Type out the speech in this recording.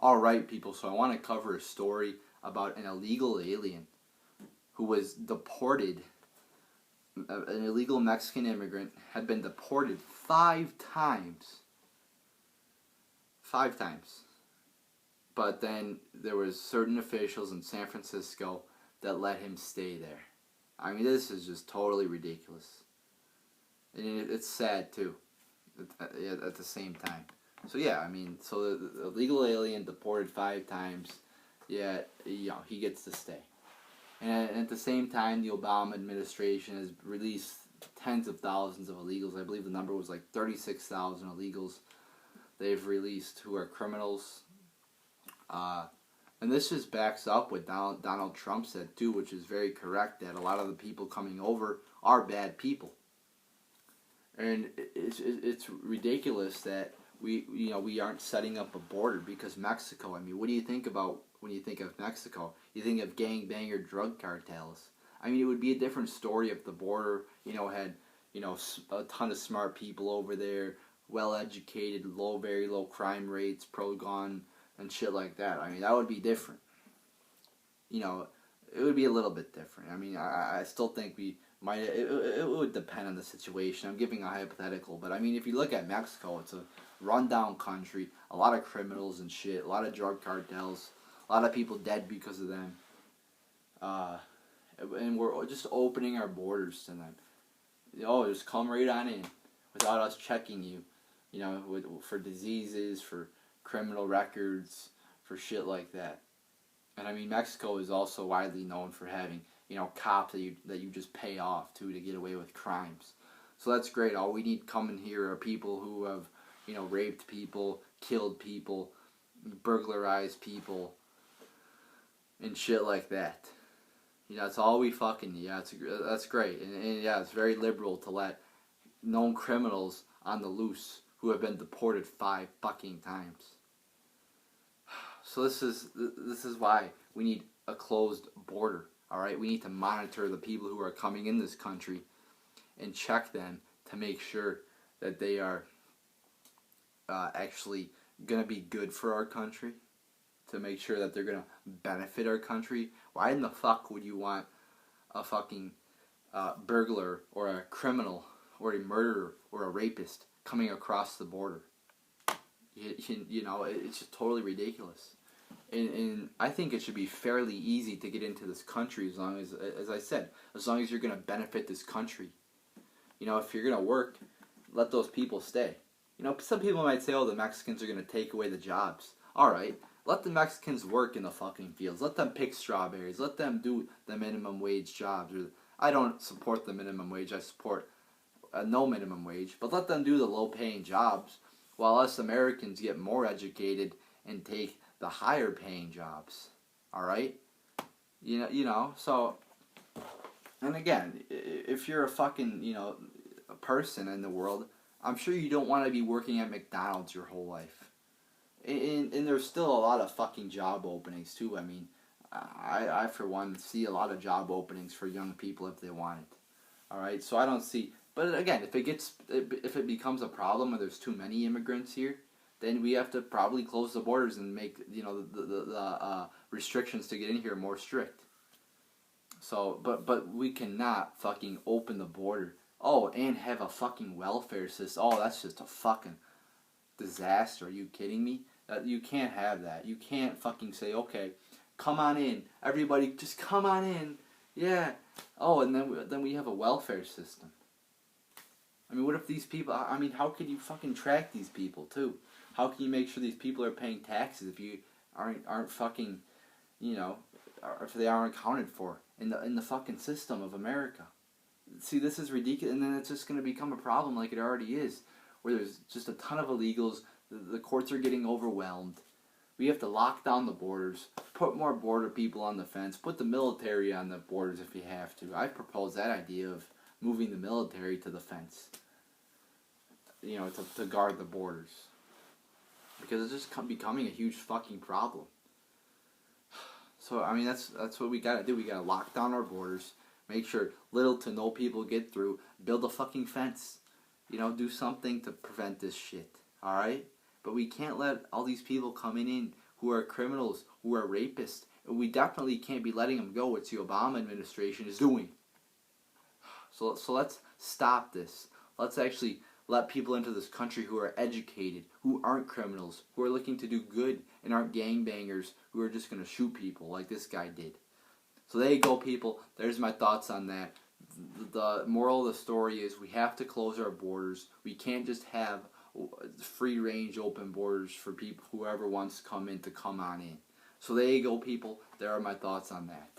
Alright, people, so I want to cover a story about an illegal alien who was deported. An illegal Mexican immigrant had been deported 5 times. 5 times. But then there was certain officials in San Francisco that let him stay there. I mean, this is just totally ridiculous. And it's sad, too, at the same time. So yeah, I mean, so the illegal alien deported 5 times, yeah, you know, he gets to stay. And at the same time, the Obama administration has released tens of thousands of illegals. I believe the number was like 36,000 illegals they've released who are criminals. And this just backs up what Donald Trump said too, which is very correct, that a lot of the people coming over are bad people. And it's ridiculous that we aren't setting up a border, because Mexico, I mean, what do you think about when you think of Mexico? You think of gangbanger drug cartels. I mean, it would be a different story if the border, had, a ton of smart people over there, well-educated, very low crime rates, pro-gun, and shit like that. I mean, that would be different. It would be a little bit different. I mean, I still think we might, it would depend on the situation. I'm giving a hypothetical, but I mean, if you look at Mexico, it's a rundown country, a lot of criminals and shit, a lot of drug cartels, a lot of people dead because of them. And we're just opening our borders to them. Just come right on in without us checking you, for diseases, for criminal records, for shit like that. And I mean, Mexico is also widely known for having, cops that you just pay off to get away with crimes. So that's great. All we need coming here are people who have, raped people, killed people, burglarized people, and shit like that. That's all we fucking need. Yeah, that's great. And yeah, it's very liberal to let known criminals on the loose who have been deported 5 fucking times. So this is why we need a closed border. All right, we need to monitor the people who are coming in this country and check them to make sure that they are actually gonna be good for our country, to make sure that they're gonna benefit our country. Why in the fuck would you want a fucking burglar or a criminal or a murderer or a rapist coming across the border? It's just totally ridiculous. And I think it should be fairly easy to get into this country, as long as I said, as long as you're going to benefit this country. If you're going to work, let those people stay. Some people might say, oh, the Mexicans are going to take away the jobs. Alright, let the Mexicans work in the fucking fields. Let them pick strawberries. Let them do the minimum wage jobs. I don't support the minimum wage. I support no minimum wage. But let them do the low-paying jobs, while us Americans get more educated and take the higher paying jobs. Alright? So, and again, if you're a fucking, a person in the world, I'm sure you don't want to be working at McDonald's your whole life. And there's still a lot of fucking job openings too. I mean, I for one see a lot of job openings for young people if they want it. Alright? So I don't see, but again, if it becomes a problem or there's too many immigrants here, then we have to probably close the borders and make the restrictions to get in here more strict. So, but we cannot fucking open the border. Oh, and have a fucking welfare system. Oh, that's just a fucking disaster. Are you kidding me? You can't have that. You can't fucking say, okay, come on in, everybody, just come on in. Yeah. Oh, and then we have a welfare system. I mean, what if these people? I mean, how can you fucking track these people too? How can you make sure these people are paying taxes if you aren't fucking, if they aren't accounted for in the fucking system of America? See, this is ridiculous, and then it's just going to become a problem like it already is, where there's just a ton of illegals. The courts are getting overwhelmed. We have to lock down the borders, put more border people on the fence, put the military on the borders if you have to. I propose that idea of moving the military to the fence, to guard the borders. Because it's just becoming a huge fucking problem. So, I mean, that's what we gotta do. We gotta lock down our borders, make sure little to no people get through, build a fucking fence. Do something to prevent this shit, alright? But we can't let all these people coming in who are criminals, who are rapists. And we definitely can't be letting them go, which the Obama administration is doing. So let's stop this. Let's actually let people into this country who are educated, who aren't criminals, who are looking to do good and aren't gangbangers who are just going to shoot people like this guy did. So there you go, people. There's my thoughts on that. The moral of the story is we have to close our borders. We can't just have free range open borders for people, whoever wants to come in, to come on in. So there you go, people. There are my thoughts on that.